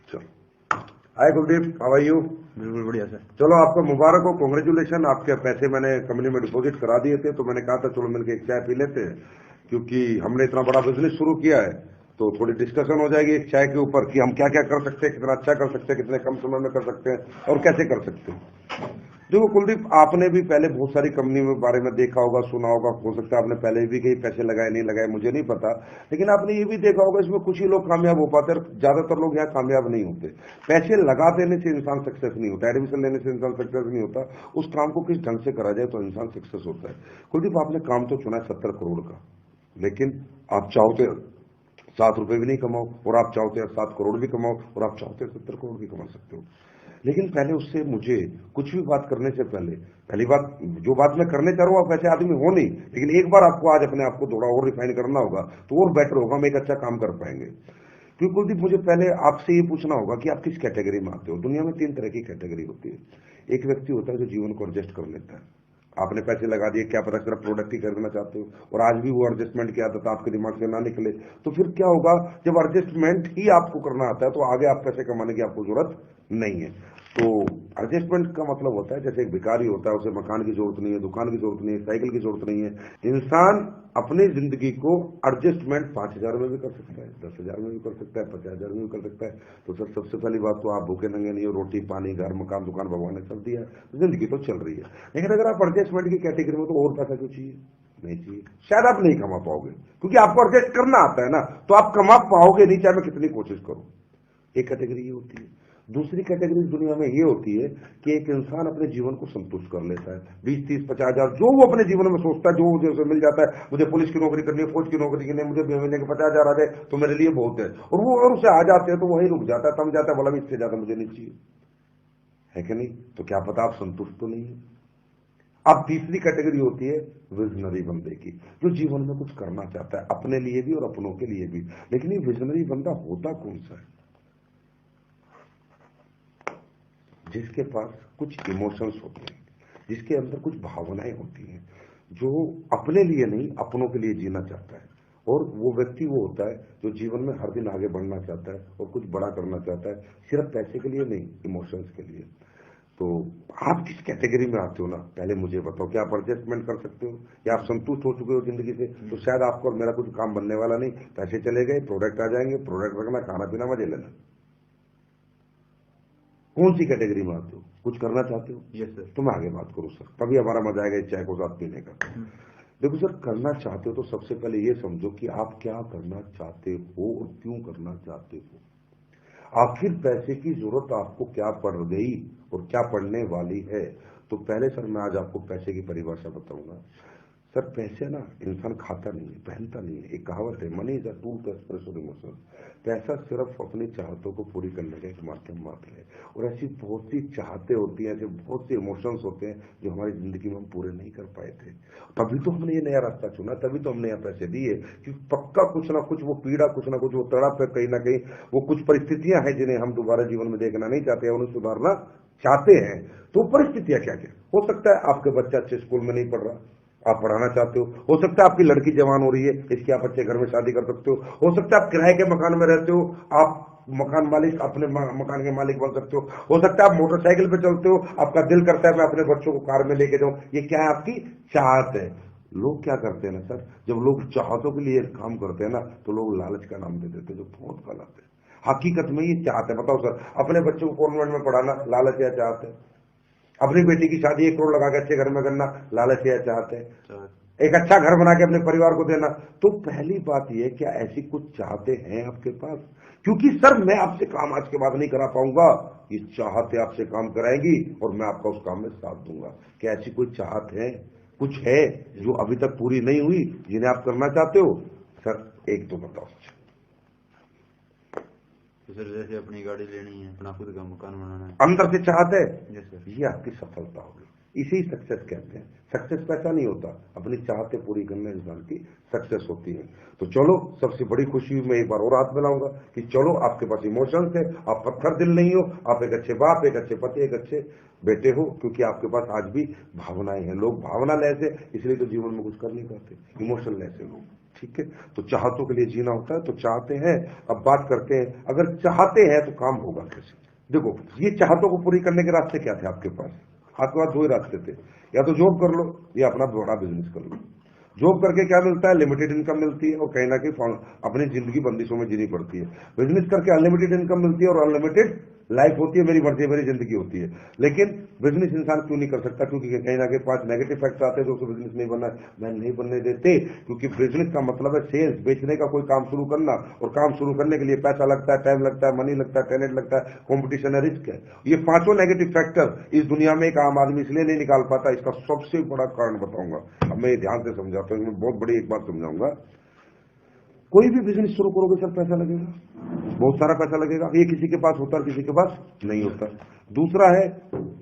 चलो, हाय Kuldeep, how are you? बिल्कुल बढ़िया सर। चलो, आपका मुबारक हो, कांग्रेचुलेशन। आपके पैसे मैंने कंपनी में डिपॉजिट करा दिए थे, तो मैंने कहा था चलो मिलकर एक चाय पी लेते हैं, क्योंकि हमने इतना बड़ा बिजनेस शुरू किया है, तो थोड़ी डिस्कशन हो जाएगी एक चाय के ऊपर कि हम क्या क्या कर सकते हैं, कितना अच्छा कर सकते हैं, कितने कम समय में कर सकते हैं और कैसे कर सकते हैं। देखो कुलदीप, आपने भी पहले बहुत सारी कंपनी में बारे में देखा होगा, सुना होगा, हो सकता है आपने पहले भी कहीं पैसे लगाए नहीं लगाए, मुझे नहीं पता, लेकिन आपने ये भी देखा होगा इसमें कुछ ही लोग कामयाब हो पाते हैं, ज्यादातर लोग यहाँ कामयाब नहीं होते। पैसे लगा देने से इंसान सक्सेस नहीं होता, एडमिशन लेने से इंसान सक्सेस नहीं होता, उस काम को किस ढंग से करा जाए तो इंसान सक्सेस होता है। कुलदीप, आपने काम तो चुना है 70 करोड़ का, लेकिन आप चाहते 7 रुपए भी नहीं कमाओ, और आप चाहते हैं 7 करोड़ भी कमाओ, और आप चाहते हैं 70 करोड़ भी कमा सकते हो। लेकिन पहले उससे मुझे कुछ भी बात करने से पहले, पहली बात, जो बात मैं करने चाह रहा हूं आप ऐसे आदमी हो नहीं, लेकिन एक बार आपको आज अपने आप को थोड़ा और रिफाइन करना होगा तो और बेटर होगा, हम एक अच्छा काम कर पाएंगे। क्योंकि कुलदीप, मुझे पहले आपसे ये पूछना होगा कि आप किस कैटेगरी में आते हो। दुनिया में 3 तरह की कैटेगरी होती है। एक व्यक्ति होता है जो जीवन को एडजस्ट कर लेता है। आपने पैसे लगा दिए, क्या पता सिर्फ प्रोडक्ट ही खरीदना चाहते हो और आज भी वो एडजस्टमेंट की आदत आपके दिमाग से ना निकले, तो फिर क्या होगा, जब एडजस्टमेंट ही आपको करना आता है तो आगे आप पैसे कमाने की आपको जरूरत नहीं है। तो एडजस्टमेंट का मतलब होता है, जैसे एक भिखारी होता है, उसे मकान की जरूरत नहीं है, दुकान की जरूरत नहीं है, साइकिल की जरूरत नहीं है। इंसान अपनी जिंदगी को एडजस्टमेंट 5,000 में भी कर सकता है, 10,000 में भी कर सकता है, 50,000 में भी कर सकता है। तो सर, सबसे पहली बात तो आप भूखे नंगे नहीं हो, रोटी पानी घर मकान दुकान भगवान ने सब दिया है, जिंदगी तो चल रही है। लेकिन अगर आप एडजस्टमेंट की कैटेगरी में, तो और पैसा क्यों चाहिए? नहीं चाहिए, शायद आप नहीं कमा पाओगे, क्योंकि आपको एडजस्ट करना आता है ना, तो आप कमा पाओगे नहीं चाहे मैं कितनी कोशिश करूं। एक कैटेगरी ये होती है। दूसरी कैटेगरी दुनिया में ये होती है कि एक इंसान अपने जीवन को संतुष्ट कर लेता है, 20, 30, 50,000 जो वो अपने जीवन में सोचता है, जो मुझे उसे मिल जाता है, मुझे पुलिस की नौकरी करनी है, फौज की नौकरी करनी है, मुझे महीने के 50,000 आ जाए तो मेरे लिए बहुत है, और वो अगर उसे आ जाते हैं तो वही रुक जाता है, थम जाता है, बोला भी इससे ज्यादा मुझे नहीं चाहिए, है कि नहीं? तो क्या पता आप संतुष्ट तो नहीं है। अब तीसरी कैटेगरी होती है विजनरी बंदे की, जो जीवन में कुछ करना चाहता है, अपने लिए भी और अपनों के लिए भी। लेकिन ये विजनरी बंदा होता कौन सा है? जिसके पास कुछ इमोशंस होते हैं, जिसके अंदर कुछ भावनाएं होती हैं, जो अपने लिए नहीं अपनों के लिए जीना चाहता है। और वो व्यक्ति वो होता है जो जीवन में हर दिन आगे बढ़ना चाहता है और कुछ बड़ा करना चाहता है, सिर्फ पैसे के लिए नहीं, इमोशंस के लिए। तो आप किस कैटेगरी में आते हो ना, पहले मुझे बताओ। क्या आप एडजस्टमेंट कर सकते हो, या आप संतुष्ट हो चुके हो जिंदगी से? तो शायद आपको और मेरा कुछ काम बनने वाला नहीं, पैसे चले गए, प्रोडक्ट आ जाएंगे, प्रोडक्ट रखना, खाना पीना, मजे लेना। कौन सी कैटेगरी में आते हो? कुछ करना चाहते हो? Yes sir. तो मैं आगे बात करूं सर, तभी हमारा मजा आएगा इस चाय को साथ पीने का। देखो सर, करना चाहते हो तो सबसे पहले ये समझो कि आप क्या करना चाहते हो और क्यों करना चाहते हो। आखिर पैसे की जरूरत आपको क्या पड़ गई और क्या पड़ने वाली है? तो पहले सर मैं आज आपको पैसे की परिभाषा बताऊंगा। सर, पैसे ना इंसान खाता नहीं है, पहनता नहीं है। एक कहावत है, money is a tool to express your emotion. पैसा सिर्फ अपनी चाहतों को पूरी करने का एक माध्यम मात्र है। और ऐसी बहुत सी चाहते होती हैं, ऐसे बहुत से इमोशंस होते हैं जो हमारी जिंदगी में हम पूरे नहीं कर पाए थे। तभी तो हमने ये नया रास्ता चुना, तभी तो हमने यहाँ पैसे दिए, क्योंकि पक्का कुछ ना कुछ वो पीड़ा, कुछ ना कुछ वो तड़प है, कहीं ना कहीं वो कुछ परिस्थितियां हैं जिन्हें हम दोबारा जीवन में देखना नहीं चाहते, उन्हें सुधारना चाहते हैं। तो परिस्थितियां क्या क्या हो सकता है? आपके बच्चा अच्छे स्कूल में नहीं पढ़ रहा, आप पढ़ाना चाहते हो सकता है आपकी लड़की जवान हो रही है, इसकी आप अच्छे घर में शादी कर सकते हो सकता है आप किराए के मकान में रहते हो, आप मकान मालिक, अपने मकान के मालिक बन सकते हो सकता है आप मोटरसाइकिल पे चलते हो, आपका दिल करता है मैं अपने बच्चों को कार में लेके जाऊं। ये क्या है? आपकी चाहत है। लोग क्या करते हैं ना सर, जब लोग चाहतों के लिए काम करते हैं ना, तो लोग लालच का नाम दे देते हैं, जो बहुत गलत है। हकीकत में ये चाहत है। बताओ सर, अपने बच्चों को कॉन्वेंट में पढ़ाना लालच या चाहत है? अपनी बेटी की शादी 1 करोड़ लगा के अच्छे घर में करना लालच या चाहते हैं? एक अच्छा घर बना के अपने परिवार को देना। तो पहली बात यह, क्या ऐसी कुछ चाहते हैं आपके पास? क्योंकि सर मैं आपसे काम आज के बाद नहीं करा पाऊंगा, ये चाहते आपसे काम कराएंगी और मैं आपका उस काम में साथ दूंगा। क्या ऐसी कोई चाहत है, कुछ है जो अभी तक पूरी नहीं हुई, जिन्हें आप करना चाहते हो? सर एक तो बताओ। तो सर जैसे अपनी गाड़ी लेनी है, अपना खुद का मकान बनाना है, अंदर से चाहते हैं, यस सर। ये आपकी सफलता होगी, इसी सक्सेस कहते हैं। सक्सेस पैसा नहीं होता, अपनी चाहते पूरी करने इंसान की सक्सेस होती है। तो चलो, सबसे बड़ी खुशी में एक बार और हाथ मिलाऊंगा कि चलो आपके पास इमोशंस है, आप पत्थर दिल नहीं हो, आप एक अच्छे बाप, एक अच्छे पति, एक अच्छे बेटे हो, क्योंकि आपके पास आज भी भावनाएं हैं। लोग भावना लेस है, इसलिए तो जीवन में कुछ कर नहीं पाते, इमोशन लेस है लोग। ठीक है, तो चाहतों के लिए जीना होता है, तो चाहते हैं। अब बात करते हैं, अगर चाहते हैं तो काम होगा कैसे। देखो, ये चाहतों को पूरी करने के रास्ते क्या थे आपके पास? आपके पास दो ही रास्ते थे, या तो जॉब कर लो या अपना बड़ा बिजनेस कर लो। जॉब करके क्या मिलता है? लिमिटेड इनकम मिलती है और कहीं ना कहीं अपनी जिंदगी बंदिशों में जीनी पड़ती है। बिजनेस करके अनलिमिटेड इनकम मिलती है और अनलिमिटेड लाइफ होती है, मेरी मर्जी मेरी जिंदगी होती है। लेकिन बिजनेस इंसान क्यों नहीं कर सकता? क्योंकि कहीं ना कहीं 5 नेगेटिव फैक्टर आते हैं जो उसे बिजनेस नहीं बनना मैं नहीं बनने देते। क्योंकि बिजनेस का मतलब है सेल्स, बेचने का कोई काम शुरू करना, और काम शुरू करने के लिए पैसा लगता है, टाइम लगता है, मनी लगता है, टैलेंट लगता है, कॉम्पिटिशन है, रिस्क है। ये 5 नेगेटिव फैक्टर इस दुनिया में एक आम आदमी इसलिए नहीं निकाल पाता। इसका सबसे बड़ा कारण बताऊंगा, अब मैं ध्यान से समझाता हूँ, मैं बहुत बड़ी एक बात समझाऊंगा। कोई भी बिजनेस शुरू करोगे सर पैसा लगेगा, बहुत सारा पैसा लगेगा। ये किसी के पास होता है, किसी के पास नहीं होता। दूसरा है,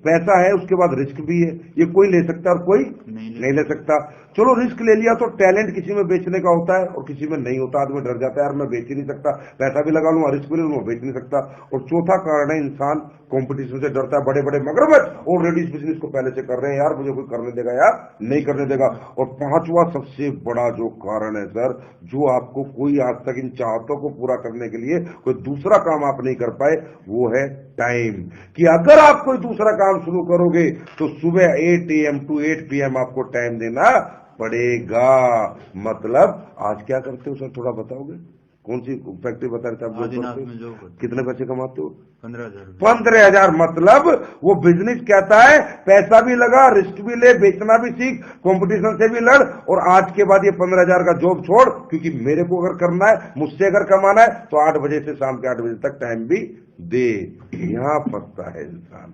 पैसा है उसके बाद रिस्क भी है, ये कोई ले सकता है और कोई नहीं ले सकता। चलो रिस्क ले लिया तो टैलेंट किसी में बेचने का होता है और किसी में नहीं होता। आदमी डर जाता है, यार मैं बेच ही नहीं सकता, पैसा भी लगा लूंगा, रिस्क भी ले लूंगा, बेच नहीं सकता। और चौथा कारण है, इंसान कंपटीशन से डरता है। बड़े बड़े मगरमच्छ ऑलरेडी इस बिजनेस को पहले से कर रहे हैं, यार मुझे कोई करने देगा या नहीं करने देगा। और पांचवा सबसे बड़ा जो कारण है सर, जो आपको कोई आज तक इन चाहतों को पूरा करने के लिए कोई दूसरा काम आप नहीं कर पाए, वो है टाइम। कि अगर आप कोई दूसरा काम शुरू करोगे तो सुबह 8 AM to 8 PM आपको टाइम देना पड़ेगा। मतलब आज क्या करते हो सर, थोड़ा बताओगे? कौन सी फैक्ट्री बता रहे थे आप? आदिनाथ में जॉब करते। कितने पैसे कमाते हो? 15,000। 15,000। मतलब वो बिजनेस कहता है पैसा भी लगा, रिस्क भी ले, बेचना भी सीख, कंपटीशन से भी लड़, और आज के बाद ये 15,000 का जॉब छोड़, क्योंकि मेरे को अगर करना है, मुझसे अगर कमाना है तो 8 बजे से शाम के 8 बजे तक टाइम भी दे। यहां फंसता है इंसान।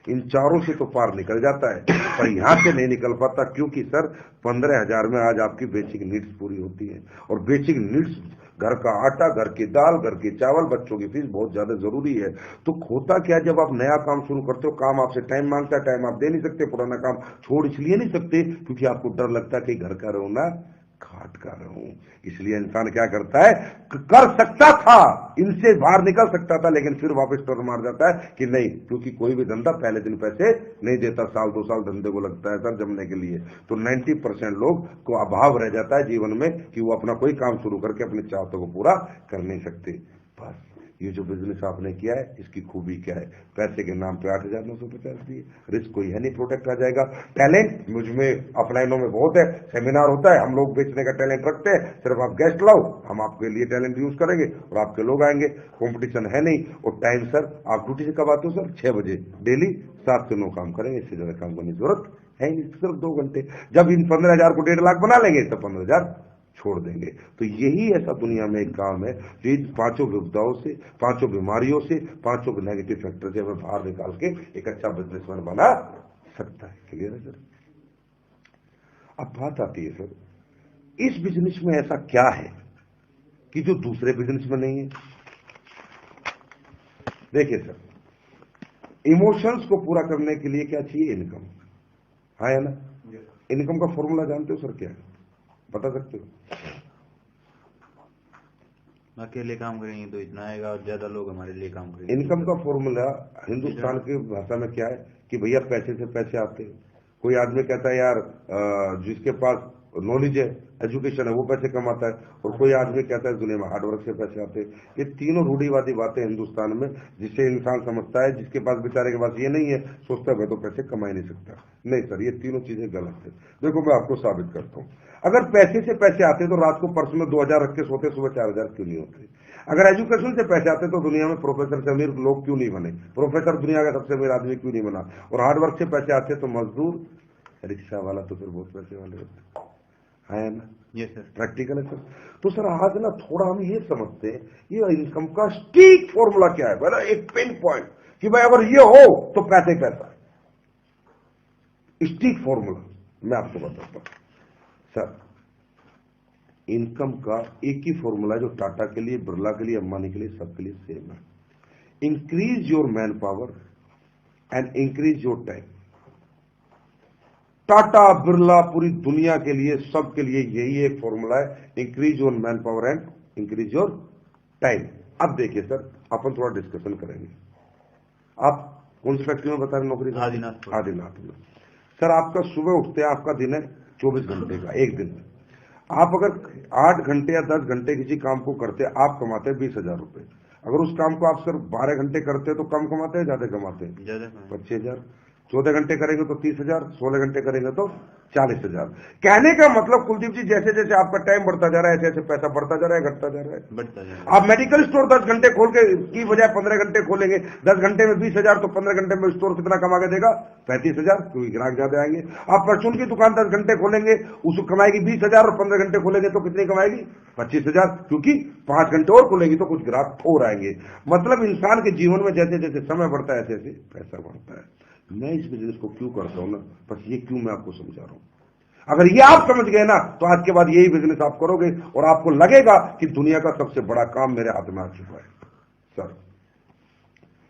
इन चारों से तो पार निकल जाता है, पर यहां से नहीं निकल पाता। क्योंकि सर 15,000 में आज आपकी बेसिक नीड्स पूरी होती है, और बेसिक नीड्स घर का आटा, घर की दाल, घर के चावल, बच्चों की फीस बहुत ज्यादा जरूरी है। तो खोता क्या, जब आप नया काम शुरू करते हो, काम आपसे टाइम मांगता है, टाइम आप दे नहीं सकते, पुराना काम छोड़ इसलिए नहीं सकते क्योंकि आपको डर लगता है कि घर का रहो ना घाट का रहूं। इसलिए इंसान क्या करता है, कर सकता था, इनसे बाहर निकल सकता था, लेकिन फिर वापस टर्न मार जाता है कि नहीं, क्योंकि कोई भी धंधा पहले दिन पैसे नहीं देता, साल 2 साल धंधे को लगता है सर जमने के लिए। तो 90% लोग को अभाव रह जाता है जीवन में कि वो अपना कोई काम शुरू करके अपनी चाहतों को पूरा कर नहीं सकते। बस ये जो बिजनेस आपने किया है, इसकी खूबी क्या है? पैसे के नाम पे 8,950 दिए, रिस्क कोई है नहीं, प्रोटेक्ट आ जाएगा। टैलेंट मुझ में अपलाइनों में बहुत है, सेमिनार होता है, हम लोग बेचने का टैलेंट रखते हैं, सिर्फ आप गेस्ट लाओ, हम आपके लिए टैलेंट यूज करेंगे और आपके लोग आएंगे। कंपटीशन है नहीं। और टाइम सर आप ड्यूटी से कब आते हो सर? 6 बजे डेली, 7 से 9 काम करेंगे, इससे ज्यादा काम करने की जरूरत है नहीं, सिर्फ 2 घंटे। जब इन 15,000 को 1.5 लाख बना लेंगे तो 15,000 छोड़ देंगे। तो यही ऐसा दुनिया में एक काम है जो इन 5 विपदाओं से, 5 बीमारियों से, 5 नेगेटिव फैक्टर से हमें बाहर निकाल के एक अच्छा बिजनेसमैन बना सकता है। क्लियर है सर? अब बात आती है सर, इस बिजनेस में ऐसा क्या है कि जो दूसरे बिजनेस में नहीं है? देखिए सर, इमोशंस को पूरा करने के लिए क्या चाहिए? इनकम। हाँ है ना? इनकम का फॉर्मूला जानते हो सर क्या है? बता सकते हो? अकेले काम करेंगे तो इतना आएगा और ज्यादा लोग हमारे लिए काम करेंगे। इनकम का फॉर्मूला हिंदुस्तान की भाषा में क्या है कि भैया पैसे से पैसे आते हैं। कोई आदमी कहता है यार जिसके पास नॉलेज है, एजुकेशन है, वो पैसे कमाता है, और कोई आदमी कहता है दुनिया में हार्डवर्क से पैसे आते हैं। ये तीनों रूढ़िवादी बातें हिंदुस्तान में, जिससे इंसान समझता है जिसके पास बेचारे के पास ये नहीं है, सोचता है मैं तो पैसे कमा ही नहीं सकता। नहीं सर, ये तीनों चीजें गलत है। देखो मैं आपको साबित करता हूँ। अगर पैसे से पैसे आते तो रात को पर्स में 2,000 रख के सोते, सुबह 4,000 क्यों नहीं होते? अगर एजुकेशन से पैसे आते तो दुनिया में प्रोफेसर से अमीर लोग क्यों नहीं बने? प्रोफेसर दुनिया का सबसे अमीर आदमी क्यों नहीं बना? और हार्डवर्क से पैसे आते तो मजदूर, रिक्शा वाला तो फिर बहुत पैसे वाले होते है ना? ये सर प्रैक्टिकल है सर। तो सर आज ना थोड़ा हम ये समझते हैं ये इनकम का स्टीक फॉर्मूला क्या है, बोला एक पिन पॉइंट कि भाई अगर ये हो तो पैसे ही पैसा है। स्टीक फॉर्मूला मैं आपको बताता हूं सर। इनकम का एक ही फॉर्मूला है जो टाटा के लिए, बिरला के लिए, अंबानी के लिए, सबके लिए सेम है। Increase your man power and increase your time. Tata, Birla, पूरी दुनिया के लिए, सबके लिए यही एक फॉर्मूला है, increase your man power and increase your time. अब देखिए सर, अपन थोड़ा डिस्कशन करेंगे। आप कौन सी फैक्ट्री में बता रहे नौकरी? आदिनाथ में। सर आपका सुबह उठते हैं, आपका दिन है 24 घंटे का, एक दिन। आप अगर 8 घंटे या 10 घंटे किसी काम को करते, आप कमाते 20,000 रुपए। अगर उस काम को आप सिर्फ 12 घंटे करते तो कम कमाते हैं, ज्यादा कमाते हैं? ज्यादा 25,000। 14 घंटे करेंगे तो 30,000, 16 घंटे करेंगे तो 40,000। कहने का मतलब कुलदीप जी, जैसे जैसे आपका टाइम बढ़ता जा रहा है, ऐसे ऐसे पैसा बढ़ता जा रहा है, घटता जा रहा है। बढ़ता जाएगा। आप मेडिकल स्टोर 10 घंटे खोल के की बजाय 15 घंटे खोलेंगे, 10 घंटे में 20,000, तो 15 घंटे में स्टोर कितना कमा के देगा? 35,000, क्योंकि ग्राहक ज्यादा आएंगे। आप परचून की दुकान 10 घंटे खोलेंगे, उसको कमाएगी 20,000, और 15 घंटे खोलेंगे तो कितनी कमाएगी? 25,000, क्योंकि 5 घंटे और खोलेंगी तो कुछ ग्राहक और आएंगे। मतलब इंसान के जीवन में जैसे जैसे समय बढ़ता है, ऐसे ऐसे पैसा बढ़ता है। मैं इस बिजनेस को क्यों करता हूं ना, बस ये क्यों मैं आपको समझा रहा हूं। अगर ये आप समझ गए ना, तो आज के बाद यही बिजनेस आप करोगे और आपको लगेगा कि दुनिया का सबसे बड़ा काम मेरे हाथ में आ चुका है। सर,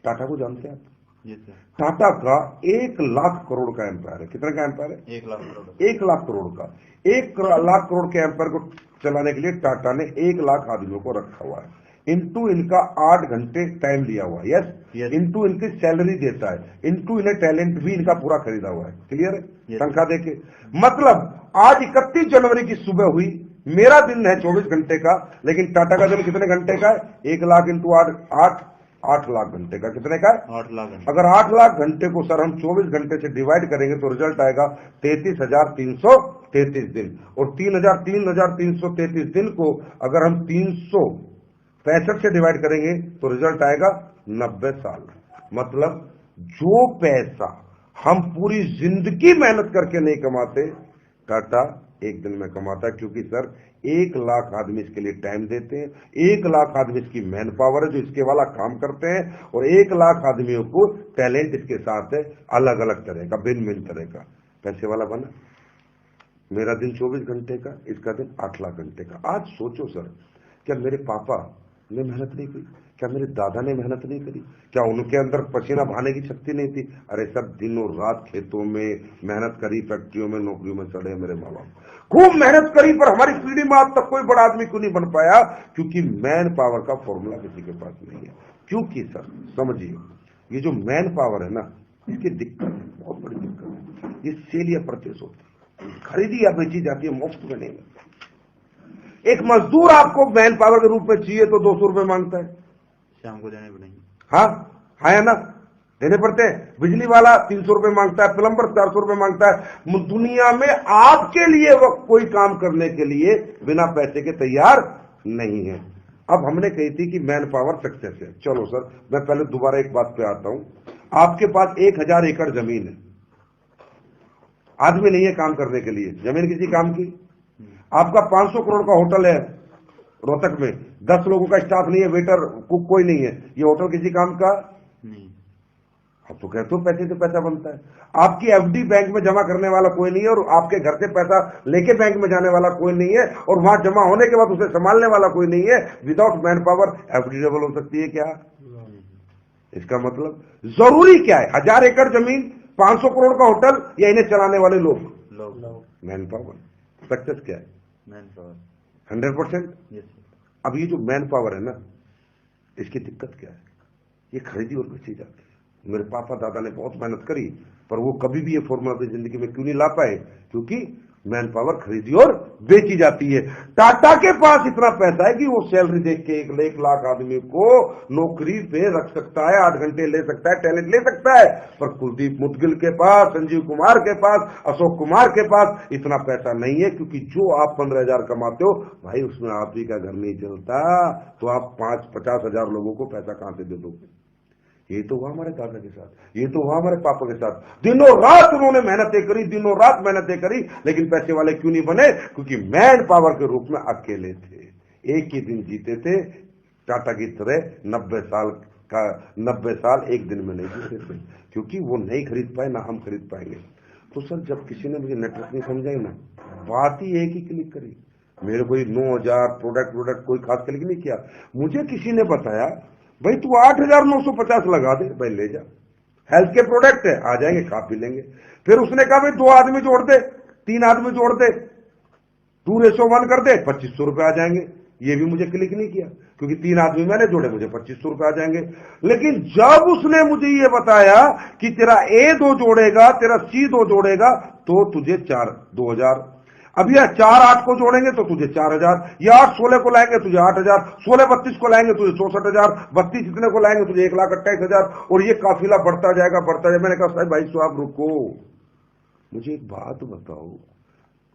टाटा को जानते हैं आप? जी सर। टाटा का 1 लाख करोड़ का एम्पायर है। कितने का एम्पायर है? 1 लाख करोड़। 1 लाख करोड़ का। 1 लाख करोड़ के एम्पायर को चलाने के लिए टाटा ने 1 लाख आदमियों को रखा हुआ है। इनटू इनका 8 घंटे टाइम दिया हुआ है। यस। इनटू इनकी सैलरी देता है, इनटू इन्हें टैलेंट भी इनका पूरा खरीदा हुआ है। क्लियर है? तनख्वाह देके। मतलब आज 31 जनवरी की सुबह हुई, मेरा दिन है 24 घंटे का, लेकिन टाटा का दिन कितने घंटे का है? 1 लाख इंटू 8 लाख घंटे का। कितने का है? 8 लाख घंटे। अगर 8 लाख घंटे को सर हम 24 घंटे से डिवाइड करेंगे तो रिजल्ट आएगा 33,333 दिन। और 3,333 दिन को अगर हम 365 से डिवाइड करेंगे तो रिजल्ट आएगा 90 साल। मतलब जो पैसा हम पूरी जिंदगी मेहनत करके नहीं कमाते, टाटा एक दिन में कमाता है। क्योंकि सर 1 लाख आदमी इसके लिए टाइम देते हैं, 1 लाख आदमी इसकी मैन पावर है जो इसके वाला काम करते हैं, और 1 लाख आदमियों को टैलेंट इसके साथ है, अलग अलग तरह का, भिन्न भिन्न तरह का। पैसे वाला बना। मेरा दिन 24 घंटे का, इसका दिन 8 लाख घंटे का। आज सोचो सर, क्या मेरे पापा ने मेहनत नहीं की? क्या मेरे दादा ने मेहनत नहीं करी? क्या उनके अंदर पसीना बहाने की शक्ति नहीं थी? अरे सर, दिनों रात खेतों में मेहनत करी, फैक्ट्रियों में, नौकरियों में चढ़े मेरे माँ बाप, खूब मेहनत करी, पर हमारी पीढ़ी में आज तक कोई बड़ा आदमी क्यों नहीं बन पाया? क्योंकि मैन पावर का फॉर्मूला किसी के पास नहीं है। क्योंकि सर समझिए, ये जो मैन पावर है ना, इसकी दिक्कत है, बहुत बड़ी दिक्कत है। ये सेल या परचेस होती है, खरीदी या बेची जाती है, मुफ्त में नहीं मिलती। एक मजदूर आपको मैन पावर के रूप में चाहिए तो 200 रुपए मांगता है, शाम को देने पड़ेंगे। हाँ है ना, देने पड़ते हैं। बिजली वाला 300 रुपए मांगता है, प्लम्बर 400 रुपए मांगता है। दुनिया में आपके लिए वो कोई काम करने के लिए बिना पैसे के तैयार नहीं है। अब हमने कही थी कि मैन पावर सक्सेस है। चलो सर, मैं पहले दोबारा एक बात पे आता हूं। आपके पास 1000 एकड़ जमीन है, आदमी नहीं है काम करने के लिए, जमीन किसी काम की। आपका 500 करोड़ का होटल है रोहतक में, 10 लोगों का स्टाफ नहीं है, वेटर कुक कोई नहीं है, ये होटल किसी काम का नहीं। आप तो कहते हो पैसे से पैसा बनता है। आपकी एफडी बैंक में जमा करने वाला कोई नहीं है, और आपके घर से पैसा लेके बैंक में जाने वाला कोई नहीं है, और वहां जमा होने के बाद उसे संभालने वाला कोई नहीं है। Without man power FD double हो सकती है क्या? इसका मतलब जरूरी क्या है? 1000 एकड़ जमीन, 500 करोड़ का होटल, या इन्हें चलाने वाले लोग? Man power. सक्सेस क्या है? Man power 100%। यस। अब ये जो मैन पावर है ना, इसकी दिक्कत क्या है? ये खरीदी और बेची जाती है। मेरे पापा दादा ने बहुत मेहनत करी, पर वो कभी भी ये फॉर्मूला अपनी जिंदगी में क्यों नहीं ला पाए? क्योंकि मैन पावर खरीदी और बेची जाती है। टाटा के पास इतना पैसा है कि वो सैलरी देख के 1 लाख आदमी को नौकरी पे रख सकता है, 8 घंटे ले सकता है, टैलेंट ले सकता है। पर कुलदीप मुदगिल के पास, संजीव कुमार के पास, अशोक कुमार के पास इतना पैसा नहीं है। क्योंकि जो आप 15,000 कमाते हो भाई, उसमें आप ही का घर नहीं चलता, तो आप 50 हजार लोगों को पैसा कहां से दे दोगे? ये तो हुआ हमारे दादा के साथ, ये तो हुआ हमारे पापा के साथ। दिनों रात उन्होंने मेहनतें करी, दिनों रात मेहनतें करी, लेकिन पैसे वाले क्यों नहीं बने? क्योंकि मैन पावर के रूप में अकेले थे, एक ही दिन जीते थे। टाटा की तरह 90 साल एक दिन में नहीं जीते थे, क्योंकि वो नहीं खरीद पाए, ना हम खरीद पाएंगे। तो सर, जब किसी ने मुझे नेटवर्किंग समझाई ना, बात ही एक ही क्लिक करी। मेरे कोई 9,000 प्रोडक्ट कोई खास क्लिक नहीं किया। मुझे किसी ने बताया, भाई तू 8,950 लगा दे, भाई ले जा, हेल्थ के प्रोडक्ट है, आ जाएंगे, खा पी लेंगे। फिर उसने कहा भाई 2 आदमी जोड़ दे, 3 आदमी जोड़ दे, 2:1 कर दे, 2500 रुपए आ जाएंगे। ये भी मुझे क्लिक नहीं किया, क्योंकि 3 आदमी मैंने जोड़े, मुझे 2500 रुपए आ जाएंगे। लेकिन जब उसने मुझे ये बताया कि तेरा A 2 जोड़ेगा, तेरा C 2 जोड़ेगा, तो तुझे 2,000। अब ये 4-8 को जोड़ेंगे तो तुझे 4,000, ये 8-16 को लाएंगे तुझे 8,000, 16-32 को लाएंगे तुझे 64,000, 32 इतने को लाएंगे तुझे 1,28,000, और ये काफिला बढ़ता जाएगा बढ़ता जाएगा। मैंने कहा साहब भाई साहब रुको, मुझे एक बात बताओ,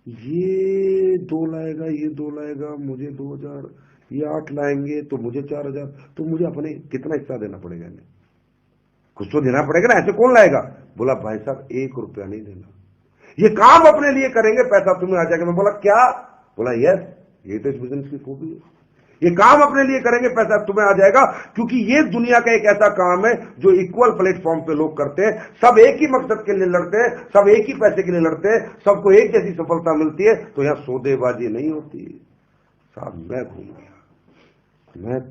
ये 2 लाएगा, ये 2 लाएगा, मुझे 2,000, ये 8 लाएंगे तो मुझे 4,000, तो मुझे अपने कितना हिस्सा देना पड़ेगा इन्हें? कुछ तो देना पड़ेगा ना, ऐसे कौन लाएगा? बोला भाई साहब 1 रुपया नहीं देना, ये काम अपने लिए करेंगे, पैसा तुम्हें आ जाएगा। मैं बोला क्या? बोला यस, ये तो इस बिजनेस की खूबी है, ये काम अपने लिए करेंगे, पैसा तुम्हें आ जाएगा, क्योंकि ये दुनिया का एक ऐसा काम है जो इक्वल प्लेटफॉर्म पे लोग करते हैं, सब एक ही मकसद के लिए लड़ते हैं, सब एक ही पैसे के लिए लड़ते हैं, सबको एक जैसी सफलता मिलती है, तो यहां सौदेबाजी नहीं होती। साहब मैं घूम गया, मैं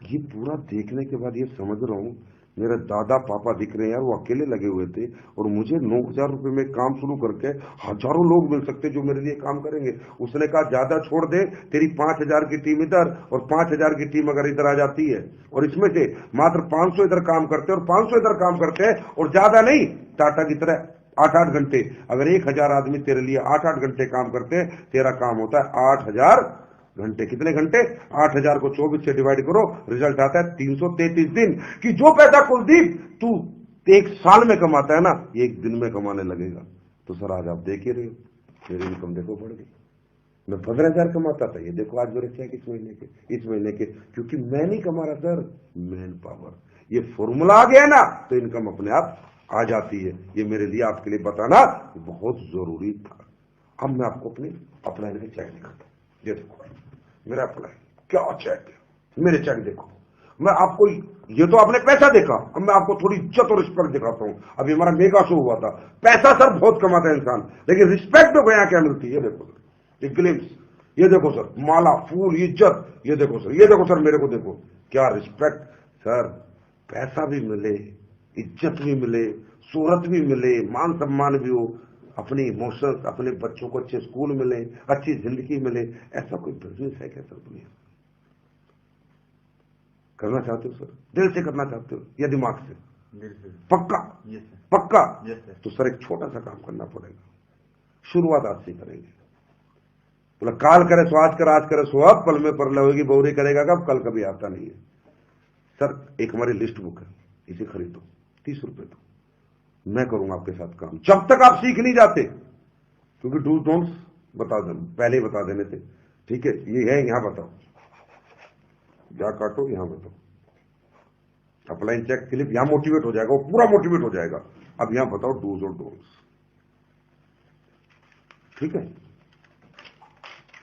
ये पूरा देखने के बाद ये समझ रहा हूं, मेरे दादा पापा दिख रहे हैं यार, वो अकेले लगे हुए थे, और मुझे 9,000 रुपए में काम शुरू करके हजारों लोग मिल सकते जो मेरे लिए काम करेंगे। उसने कहा ज्यादा छोड़ दे, तेरी 5,000 की टीम इधर और 5,000 की टीम अगर इधर आ जाती है, और इसमें से मात्र 500 इधर काम करते हैं और 500 इधर काम करते हैं, और ज्यादा नहीं, टाटा की तरह 8-8 घंटे, अगर 1,000 आदमी तेरे लिए 8-8 घंटे काम करते हैं, तेरा काम होता है 8,000 घंटे। कितने घंटे? 8,000 को 24 से डिवाइड करो, रिजल्ट आता है 333 दिन। कि जो पैसा कुलदीप तू 1 साल में कमाता है ना, 1 दिन में कमाने लगेगा। तो सर आज आप देख ही रहे हो, मेरी इनकम देखो बढ़ गई। मैं 15,000 कमाता था, ये देखो आज मेरे चेक इस महीने के, क्योंकि मैं नहीं कमा रहा सर, मैन पावर, ये फॉर्मूला आ गया ना, तो इनकम अपने आप आ जाती है। ये मेरे लिए आपके लिए बताना बहुत जरूरी था। अब मैं आपको अपने अपलाइन के चेक दिखाता हूं, ये देखो मेरा अप्लाई, क्या चेक है, मेरे चेक देखो। मैं आपको, ये तो आपने पैसा देखा, अब मैं आपको थोड़ी इज्जत और रिस्पेक्ट दिखाता हूं। अभी हमारा मेगा शो हुआ था, पैसा सर बहुत कमाता है इंसान, लेकिन रिस्पेक्ट देखो यहां क्या मिलती है। ये देखो ये ग्लिम्स, ये देखो सर, माला, फूल, इज्जत, ये देखो सर, ये देखो सर, मेरे को देखो क्या रिस्पेक्ट। सर पैसा भी मिले, इज्जत भी मिले, शोहरत भी मिले, मान सम्मान भी हो, अपने इमोशंस, अपने बच्चों को अच्छे स्कूल मिले, अच्छी जिंदगी मिले, ऐसा कोई बिजनेस है क्या सर दुनिया? करना चाहते हो सर? दिल से करना चाहते हो या दिमाग से? दिल से। पक्का? Yes sir. पक्का? Yes sir. तो सर एक छोटा सा काम करना पड़ेगा, शुरुआत आज से करेंगे। बोला काल करे सो आज कर, आज करे सो अब, पल में परल होगी बहुरी करेगा कब, कल कभी आता नहीं है। सर एक हमारी लिस्ट बुक है, इसे खरीदो, 30 रुपए दो, मैं करूंगा आपके साथ काम, जब तक आप सीख नहीं जाते, क्योंकि डूज डोंट्स बता देना, पहले ही बता देने थे, ठीक है? ये है, यहां बताओ, क्या काटो, यहां बताओ, अपलाइन चेक क्लिप, यहां मोटिवेट हो जाएगा, वो पूरा मोटिवेट हो जाएगा। अब यहां बताओ डूज और डोंट्स, ठीक है?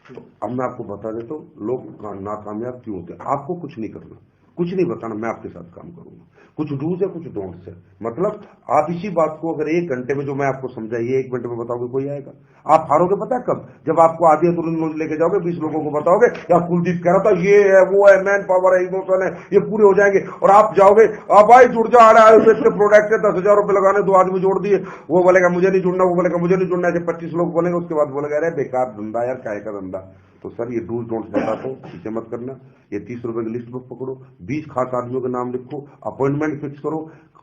तो अब मैं आपको बता देता हूं लोग नाकामयाब क्यों होते हैं। आपको कुछ नहीं करना, कुछ नहीं बताना, मैं आपके साथ काम करूंगा। कुछ डूज है, कुछ डोंट्स है, मतलब आप इसी बात को अगर 1 घंटे में जो मैं आपको समझाइए 1 घंटे में बताओगे, कोई आएगा? आप हारोगे पता है कब? जब आपको आधी अधूरी नॉलेज लेके जाओगे, 20 लोगों को बताओगे यार कुलदीप कह रहा था ये है, वो है, मैन पावर है, इमोशन है, ये पूरे हो जाएंगे, और आप जाओगे, आप भाई जुड़ जा, आ रहा है प्रोडक्ट है, 10,000 रुपए लगाने, 2 आदमी जोड़ दिए, वो बोलेगा मुझे नहीं जुड़ना, वो बोलेगा मुझे नहीं जुड़ना, ऐसे 25 लोग बोलेंगे, उसके बाद बोलेगा अरे बेकार धंधा यार, काय का धंधा। तो सर ये डूज डोंट्स बताता हूं, इसे मत करना। ये 30 रुपए की लिस्ट बुक पकड़ो, 20 खास आदमियों के नाम लिखो, अपॉइंटमेंट फिक्स करो,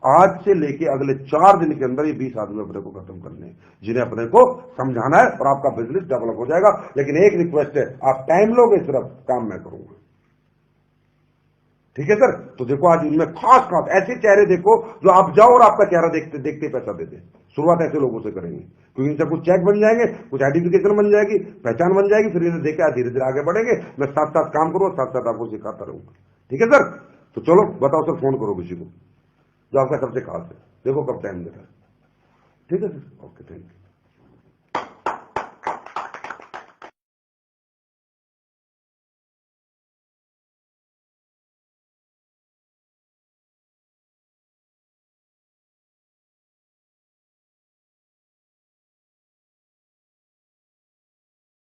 आज से लेके अगले 4 दिन के अंदर ये 20 आदमी अपने को खत्म करने हैं, जिन्हें अपने को समझाना है, और आपका बिजनेस डेवलप हो जाएगा। लेकिन एक रिक्वेस्ट है, आप टाइम लोगे, सिर्फ काम मैं करूंगा, ठीक है सर? तो देखो आज इनमें खास ऐसे चेहरे देखो जो आप जाओ और आपका चेहरा देखते देखते पैसा दे दे। शुरुआत ऐसे लोगों से करेंगे, क्योंकि इनसे कुछ चेक बन जाएंगे, कुछ आइडेंटिफिकेशन बन जाएगी, पहचान बन जाएगी, फिर इन्हें देखा धीरे धीरे आगे बढ़ेंगे। मैं साथ साथ काम करूंगा, साथ साथ आपको सिखाता रहूंगा, ठीक है सर? तो चलो बताओ सर, फोन करो किसी को जो आपका सबसे खास है, देखो कब टाइम दे रहा है, ठीक है सर? Okay, thank you.